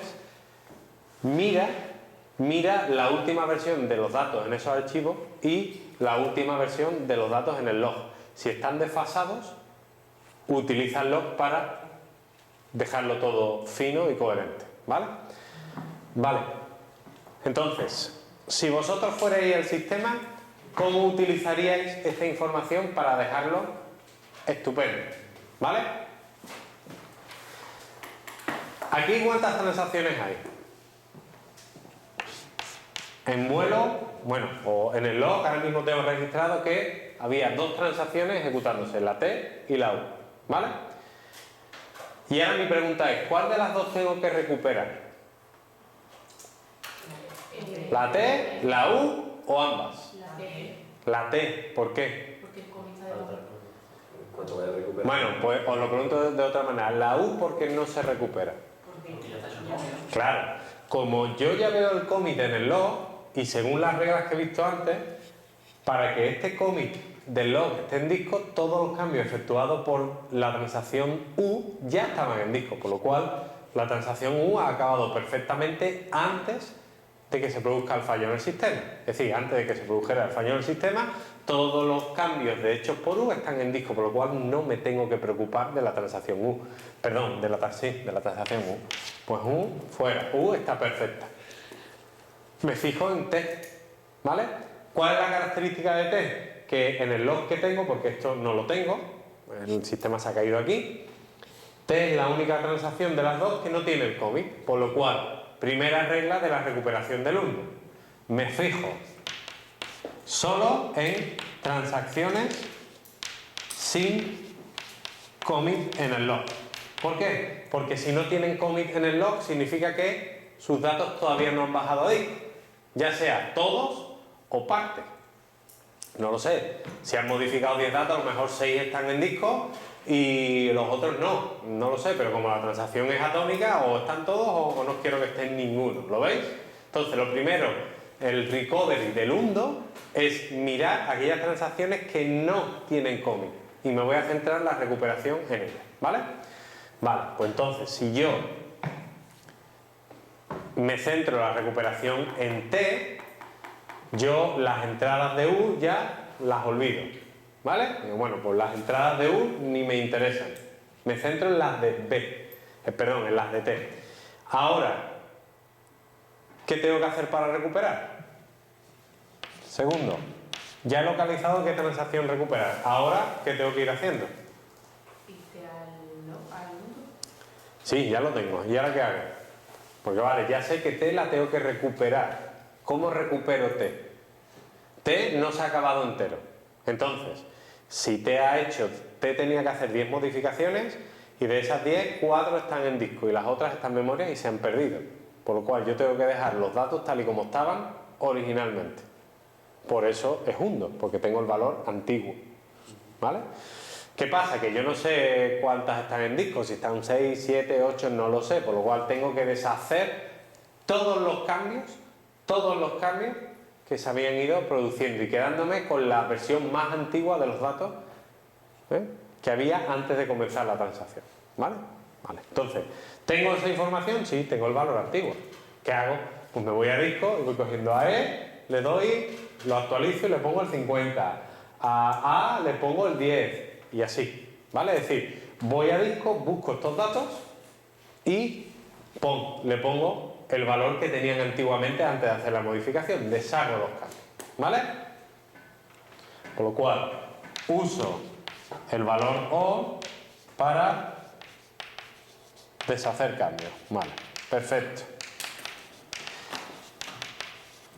mira la última versión de los datos en esos archivos y la última versión de los datos en el log. Si están desfasados, utiliza el log para dejarlo todo fino y coherente, ¿vale? Vale. Entonces, si vosotros fuerais el sistema, cómo utilizaríais esta información para dejarlo estupendo, ¿vale? Aquí, ¿cuántas transacciones hay? En vuelo, bueno, o en el log, ahora mismo tengo registrado que había 2 transacciones ejecutándose, la T y la U, ¿vale? Y ahora mi pregunta es, ¿cuál de las dos tengo que recuperar? ¿La T, la U o ambas? La T, La T, ¿por qué? porque el commit está debajo. ¿Cuánto voy a recuperar? Bueno, pues os lo pregunto de otra manera. La U, ¿por qué no se recupera? Porque ya está hecho commit. Claro, como yo ya veo el commit en el log, y según las reglas que he visto antes, para que este commit del log esté en disco, todos los cambios efectuados por la transacción U ya estaban en disco, por lo cual la transacción U ha acabado perfectamente antes de que se produzca el fallo en el sistema. Es decir, antes de que se produjera el fallo en el sistema, todos los cambios de hechos por U están en disco, por lo cual no me tengo que preocupar de la transacción U. Perdón, de la transacción U. Pues U fuera, U está perfecta. Me fijo en T, ¿vale? ¿Cuál es la característica de T? Que en el log que tengo, porque esto no lo tengo, el sistema se ha caído aquí, T es la única transacción de las dos que no tiene el commit, por lo cual, primera regla de la recuperación del undo. Me fijo solo en transacciones sin commit en el log. ¿Por qué? Porque si no tienen commit en el log significa que sus datos todavía no han bajado a disco, ya sea todos o parte. No lo sé, si han modificado 10 datos, a lo mejor 6 están en disco y los otros no lo sé, pero como la transacción es atómica, o están todos o no quiero que estén ninguno, ¿lo veis? Entonces, lo primero, el recovery del undo es mirar aquellas transacciones que no tienen commit y me voy a centrar en la recuperación en ellas, ¿vale? Vale, pues entonces, si yo me centro en la recuperación en T, yo las entradas de U ya las olvido, ¿vale? Bueno, pues las entradas de U ni me interesan. Me centro en las de B, perdón, en las de T. Ahora, ¿qué tengo que hacer para recuperar? Segundo, ya he localizado qué transacción recuperar. Ahora, ¿qué tengo que ir haciendo? irte al mundo. Sí, ya lo tengo. ¿Y ahora qué hago? Porque vale, ya sé que T la tengo que recuperar. ¿Cómo recupero T? T no se ha acabado entero. Entonces, si T tenía que hacer 10 modificaciones y de esas 10, 4 están en disco y las otras están en memoria y se han perdido. Por lo cual yo tengo que dejar los datos tal y como estaban originalmente. Por eso es undo, porque tengo el valor antiguo. ¿Vale? ¿Qué pasa? Que yo no sé cuántas están en disco, si están 6, 7, 8, no lo sé, por lo cual tengo que deshacer todos los cambios que se habían ido produciendo y quedándome con la versión más antigua de los datos que había antes de comenzar la transacción. ¿Vale? Vale. Entonces, ¿tengo esa información? Sí, tengo el valor antiguo. ¿Qué hago? Pues me voy a disco y voy cogiendo a E, le doy, lo actualizo y le pongo el 50. A A le pongo el 10 y así. ¿Vale? Es decir, voy a disco, busco estos datos y le pongo el valor que tenían antiguamente antes de hacer la modificación, deshago los cambios, ¿vale? Por lo cual, uso el valor O para deshacer cambios, vale, perfecto.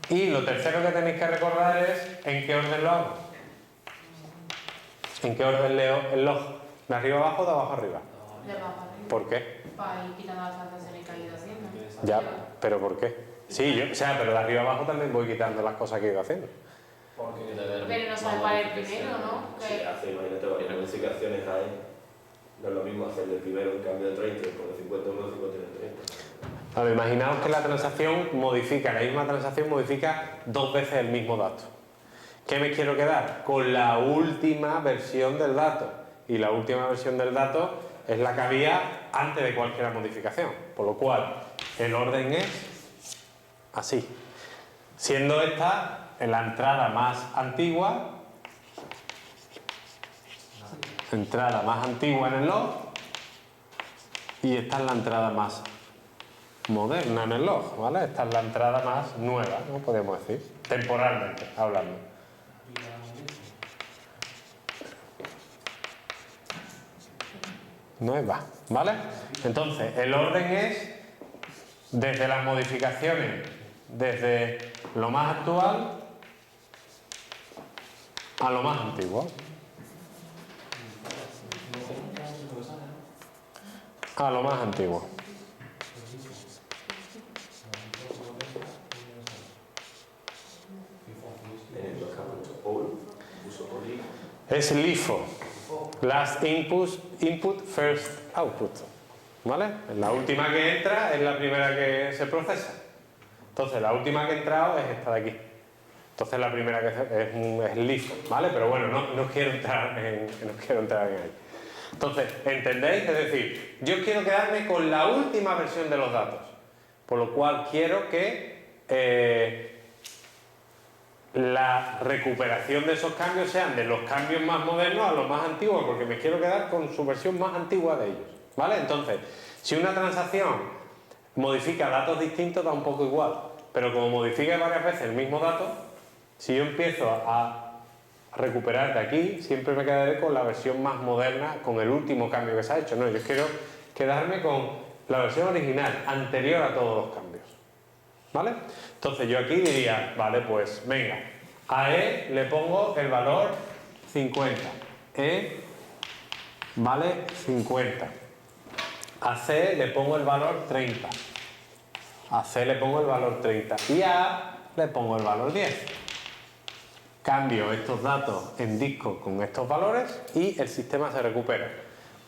Y lo tercero que tenéis que recordar es en qué orden lo hago. ¿En qué orden leo el log? ¿De arriba abajo o de abajo arriba? De abajo arriba. ¿Por qué? Para ir quitando las transacciones que ha ido haciendo. Ya, ¿pero por qué? Sí, pero de arriba abajo también voy quitando las cosas que he ido haciendo. Porque Pero no sabe cuál es el primero, ¿no? Sí, hace, imagínate, varias modificaciones hay. No es lo mismo hacerle el primero en cambio de 30 y poner 51 o 51 en 30. Vale, imaginaos que la misma transacción modifica 2 veces el mismo dato. ¿Qué me quiero quedar? Con la última versión del dato. Y la última versión del dato es la que había antes de cualquier modificación. Por lo cual, el orden es así. Siendo esta la entrada más antigua en el log, y esta es la entrada más moderna en el log, ¿vale? Esta es la entrada más nueva, ¿no? Podemos decir, temporalmente hablando. No es va, ¿vale? Entonces, el orden es desde las modificaciones, desde lo más actual a lo más antiguo. A lo más antiguo. En los campos all, uso all. Es LIFO. Last input, first output. ¿Vale? La última que entra es la primera que se procesa. Entonces, la última que ha entrado es esta de aquí. Entonces, la primera que es LIFO. ¿Vale? Pero bueno, no quiero entrar en ahí. Entonces, ¿entendéis? Es decir, yo quiero quedarme con la última versión de los datos. Por lo cual quiero que la recuperación de esos cambios sean de los cambios más modernos a los más antiguos, porque me quiero quedar con su versión más antigua de ellos. ¿Vale? Entonces, si una transacción modifica datos distintos, da un poco igual. Pero como modifica varias veces el mismo dato, si yo empiezo a recuperar de aquí, siempre me quedaré con la versión más moderna, con el último cambio que se ha hecho. No, yo quiero quedarme con la versión original, anterior a todos los cambios. ¿Vale? Entonces yo aquí diría, vale, pues venga, a E le pongo el valor 50. E vale 50. A C le pongo el valor 30. A C le pongo el valor 30. Y a A le pongo el valor 10. Cambio estos datos en disco con estos valores y el sistema se recupera.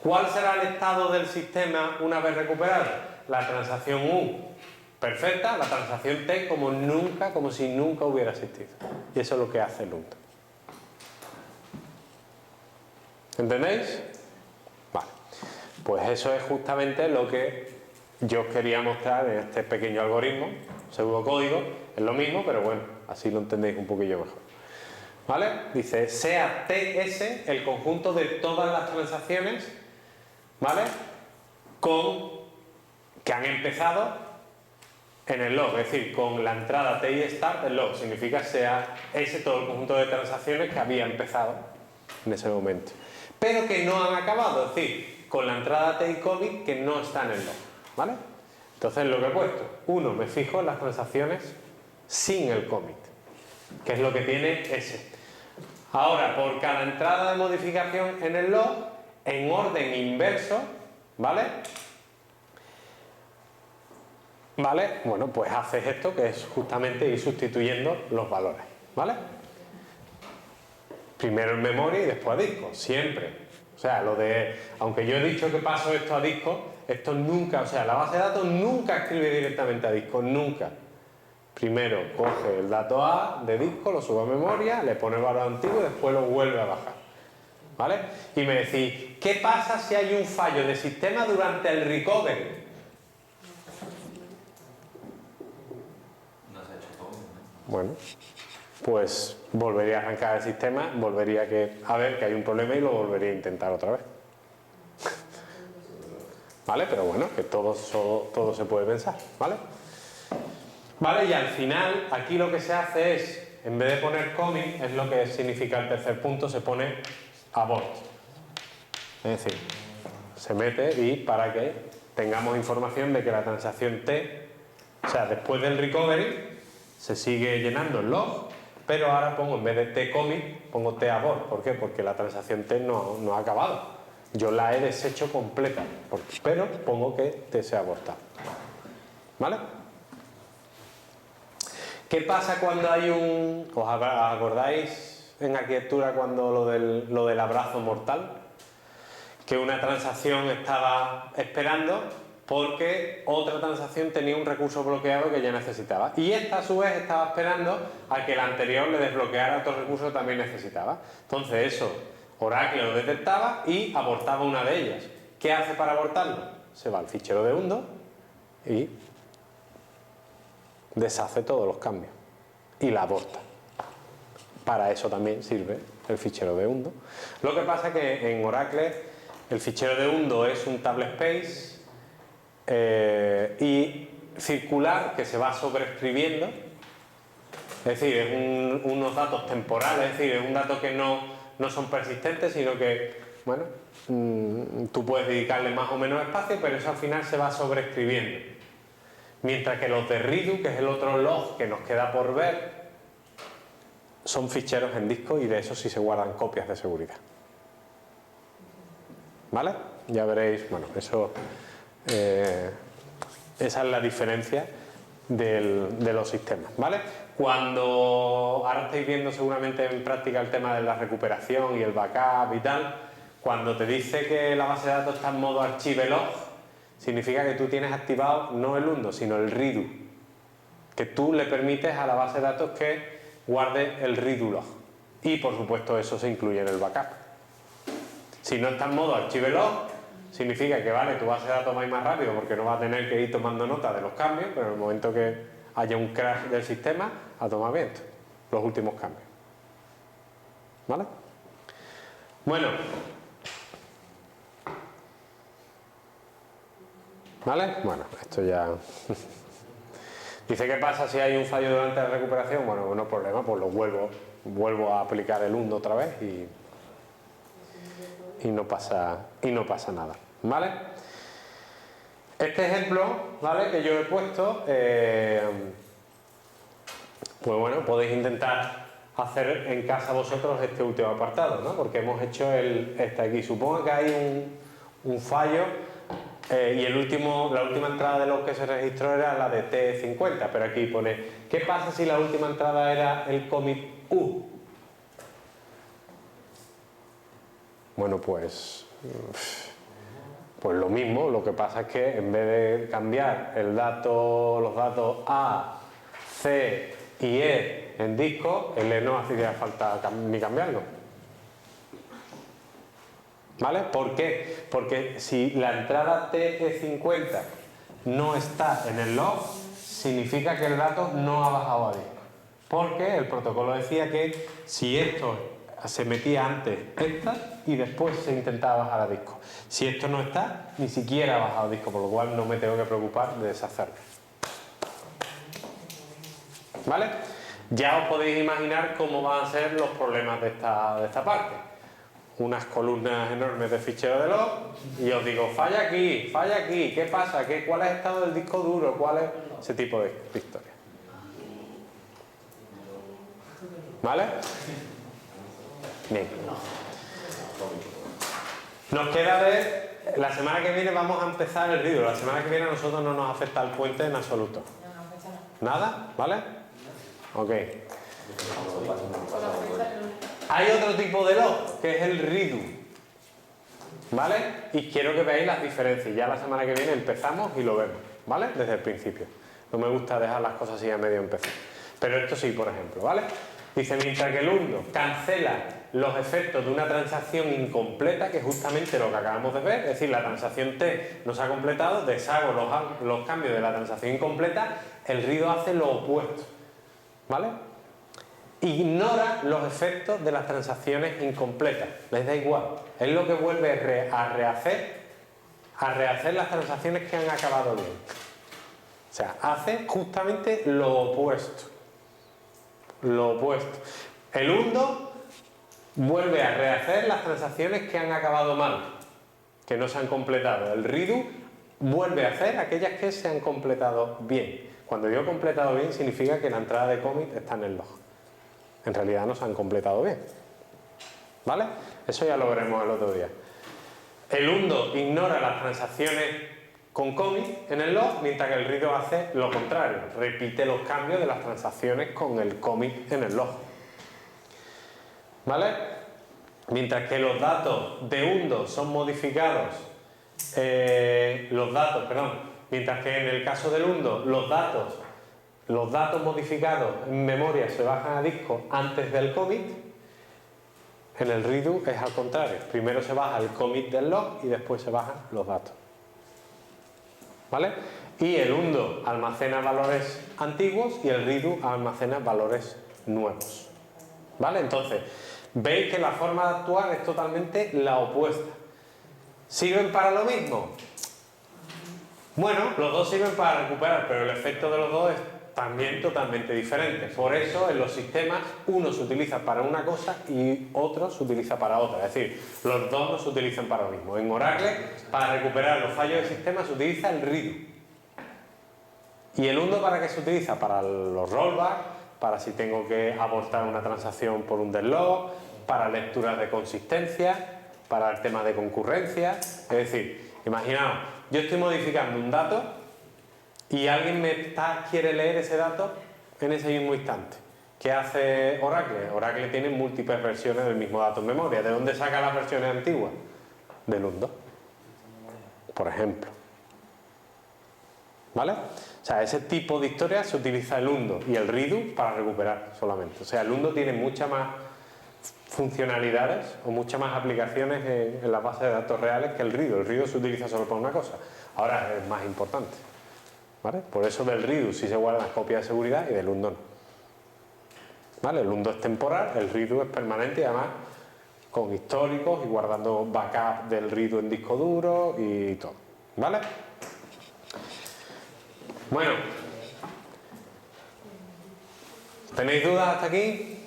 ¿Cuál será el estado del sistema una vez recuperado? La transacción U perfecta, la transacción T como si nunca hubiera existido. Y eso es lo que hace LUNT. ¿Entendéis? Vale. Pues eso es justamente lo que yo os quería mostrar en este pequeño algoritmo, pseudocódigo. Es lo mismo, pero bueno, así lo entendéis un poquillo mejor. ¿Vale? Dice, sea TS el conjunto de todas las transacciones, ¿vale? Que han empezado en el log, es decir, con la entrada TI start del log, significa sea ese todo el conjunto de transacciones que había empezado en ese momento. Pero que no han acabado, es decir, con la entrada TI commit que no está en el log, ¿vale? Entonces lo que he puesto, uno, me fijo en las transacciones sin el commit, que es lo que tiene ese. Ahora, por cada entrada de modificación en el log, en orden inverso, ¿vale? ¿Vale? Bueno, pues haces esto que es justamente ir sustituyendo los valores, ¿vale? Primero en memoria y después a disco, siempre. O sea, aunque yo he dicho que paso esto a disco, esto nunca, o sea, la base de datos nunca escribe directamente a disco, nunca. Primero coge el dato A de disco, lo sube a memoria, le pone el valor antiguo y después lo vuelve a bajar. ¿Vale? Y me decís, ¿qué pasa si hay un fallo de sistema durante el recovery? No se ha hecho todo, ¿no? Bueno, pues volvería a arrancar el sistema, volvería a ver que hay un problema y lo volvería a intentar otra vez. ¿Vale? Pero bueno, que todo se puede pensar, ¿vale? Vale, y al final, aquí lo que se hace es, en vez de poner commit, es lo que significa el tercer punto, se pone abort. Es decir, se mete y para que tengamos información de que la transacción T, o sea, después del recovery, se sigue llenando el log, pero ahora pongo, en vez de T commit, pongo T abort. ¿Por qué? Porque la transacción T no ha acabado. Yo la he deshecho completa, pero pongo que T se ha abortado. ¿Vale? ¿Qué pasa cuando hay ¿os acordáis en arquitectura cuando lo del abrazo mortal? Que una transacción estaba esperando porque otra transacción tenía un recurso bloqueado que ya necesitaba. Y esta a su vez estaba esperando a que la anterior le desbloqueara otro recurso que también necesitaba. Entonces eso, Oracle lo detectaba y abortaba una de ellas. ¿Qué hace para abortarlo? Se va al fichero de Undo y deshace todos los cambios y la aborta. Para eso también sirve el fichero de Undo. Lo que pasa es que en Oracle el fichero de Undo es un table space y circular que se va sobreescribiendo, es decir, es unos datos temporales, es decir, es un dato que no son persistentes, sino que bueno, tú puedes dedicarle más o menos espacio, pero eso al final se va sobreescribiendo. Mientras que los de redo, que es el otro log que nos queda por ver, son ficheros en disco y de eso sí se guardan copias de seguridad. ¿Vale? Ya veréis, bueno, eso, esa es la diferencia de los sistemas, ¿vale? Cuando ahora estáis viendo seguramente en práctica el tema de la recuperación y el backup y tal, cuando te dice que la base de datos está en modo archivelog, significa que tú tienes activado no el undo, sino el redo, que tú le permites a la base de datos que guarde el redo log, y por supuesto eso se incluye en el backup. Si no está en modo archivelog, significa que vale, tu base de datos va a ir más rápido porque no va a tener que ir tomando nota de los cambios, pero en el momento que haya un crash del sistema, a tomar viento los últimos cambios. ¿Vale? Bueno. ¿Vale? Bueno, esto ya... Dice, ¿qué pasa si hay un fallo durante la recuperación? Bueno, no hay problema, pues lo vuelvo a aplicar el undo otra vez y no pasa nada. ¿Vale? Este ejemplo, ¿vale?, que yo he puesto, pues bueno, podéis intentar hacer en casa vosotros este último apartado, ¿no? Porque hemos hecho este aquí. Supongo que hay un fallo y la última entrada de lo que se registró era la de T50, pero aquí pone, ¿qué pasa si la última entrada era el commit U? Bueno, pues lo mismo, lo que pasa es que en vez de cambiar los datos A, C y E en disco, el E no hacía falta ni cambiarlo. ¿Vale? ¿Por qué? Porque si la entrada TE50 no está en el log, significa que el dato no ha bajado a disco. Porque el protocolo decía que si esto se metía antes esta y después se intentaba bajar a disco. Si esto no está, ni siquiera ha bajado a disco, por lo cual no me tengo que preocupar de deshacerlo. ¿Vale? Ya os podéis imaginar cómo van a ser los problemas de esta parte. Unas columnas enormes de fichero de log y os digo, falla aquí, ¿qué pasa? ¿Cuál es el estado del disco duro? ¿Cuál es ese tipo de historia? ¿Vale? Bien. Nos queda ver, la semana que viene vamos a empezar el redo. La semana que viene a nosotros no nos afecta el puente en absoluto. ¿Nada? ¿Vale? Ok. Hay otro tipo de log, que es el redo. ¿Vale? Y quiero que veáis las diferencias. Ya la semana que viene empezamos y lo vemos. ¿Vale? Desde el principio. No me gusta dejar las cosas así a medio empezar. Pero esto sí, por ejemplo. ¿Vale? Dice, mientras que el undo cancela los efectos de una transacción incompleta, que es justamente lo que acabamos de ver, es decir, la transacción T no se ha completado, deshago los cambios de la transacción incompleta, el redo hace lo opuesto. ¿Vale? Ignora los efectos de las transacciones incompletas, les da igual, es lo que vuelve a rehacer las transacciones que han acabado bien. O sea, hace justamente lo opuesto. Lo opuesto. El undo vuelve a rehacer las transacciones que han acabado mal, que no se han completado. El redo vuelve a hacer aquellas que se han completado bien. Cuando digo completado bien significa que la entrada de commit está en el log. En realidad no se han completado bien. ¿Vale? Eso ya lo veremos el otro día. El undo ignora las transacciones con commit en el log, mientras que el redo hace lo contrario. Repite los cambios de las transacciones con el commit en el log. ¿Vale? Mientras que los datos de undo son modificados, mientras que en el caso del undo los datos modificados en memoria se bajan a disco antes del commit, en el redo es al contrario. Primero se baja el commit del log y después se bajan los datos. ¿Vale? Y el undo almacena valores antiguos y el redo almacena valores nuevos. ¿Vale? Entonces, veis que la forma de actuar es totalmente la opuesta. ¿Sirven para lo mismo? Bueno, los dos sirven para recuperar, pero el efecto de los dos es también totalmente diferentes. Por eso en los sistemas uno se utiliza para una cosa y otro se utiliza para otra. Es decir, los dos no se utilizan para lo mismo. En Oracle, para recuperar los fallos del sistema se utiliza el redo. ¿Y el undo para qué se utiliza? Para los rollbacks, para si tengo que abortar una transacción por un deadlock, para lecturas de consistencia, para el tema de concurrencia. Es decir, imaginaos, yo estoy modificando un dato y alguien quiere leer ese dato en ese mismo instante. ¿Qué hace Oracle? Oracle tiene múltiples versiones del mismo dato en memoria. ¿De dónde saca las versiones antiguas? Del undo, por ejemplo. ¿Vale? O sea, ese tipo de historias se utiliza el undo y el redo para recuperar solamente. O sea, el undo tiene muchas más funcionalidades o muchas más aplicaciones en las bases de datos reales que el redo. El redo se utiliza solo para una cosa. Ahora es más importante. ¿Vale? Por eso del redo sí se guardan las copias de seguridad y del undo no. ¿Vale? El undo es temporal, el redo es permanente y además con históricos y guardando backup del redo en disco duro y todo. ¿Vale? Bueno. ¿Tenéis dudas hasta aquí?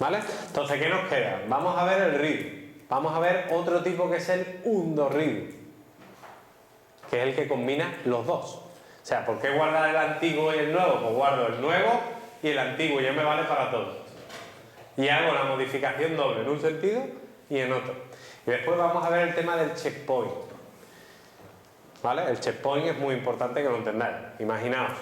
¿Vale? Entonces, ¿qué nos queda? Vamos a ver el redo. Vamos a ver otro tipo que es el undo redo, que es el que combina los dos. O sea, ¿por qué guardar el antiguo y el nuevo? Pues guardo el nuevo y el antiguo, ya me vale para todo. Y hago la modificación doble en un sentido y en otro. Y después vamos a ver el tema del checkpoint. ¿Vale? El checkpoint es muy importante que lo entendáis. Imaginaos,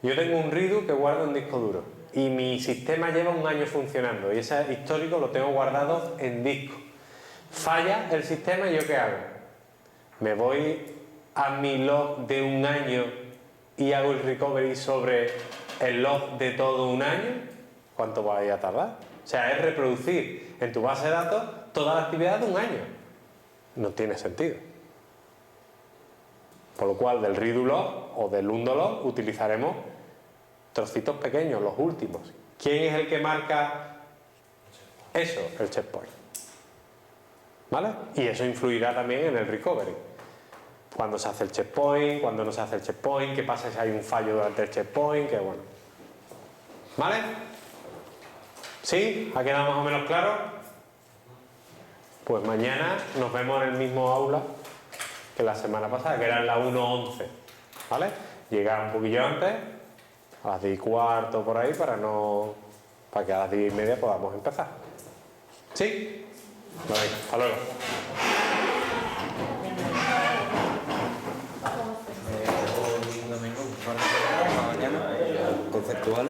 yo tengo un redo que guardo en disco duro y mi sistema lleva un año funcionando y ese histórico lo tengo guardado en disco. Falla el sistema y ¿yo qué hago? Me voy a mi log de un año y hago el recovery sobre el log de todo un año. ¿Cuánto vaya a tardar? O sea, es reproducir en tu base de datos toda la actividad de un año. No tiene sentido. Por lo cual del redo log o del undo log utilizaremos trocitos pequeños, los últimos. ¿Quién es el que marca eso? El checkpoint. ¿Vale? Y eso influirá también en el recovery. Cuando se hace el checkpoint, cuando no se hace el checkpoint, qué pasa si hay un fallo durante el checkpoint, que bueno. ¿Vale? ¿Sí? ¿Ha quedado más o menos claro? Pues mañana nos vemos en el mismo aula que la semana pasada, que era en la 1:11. ¿Vale? Llegar un poquillo antes, a las 10:15 por ahí, para que a las 10:30 podamos empezar. ¿Sí? Vale, hasta luego. Un domingo, mañana, conceptual.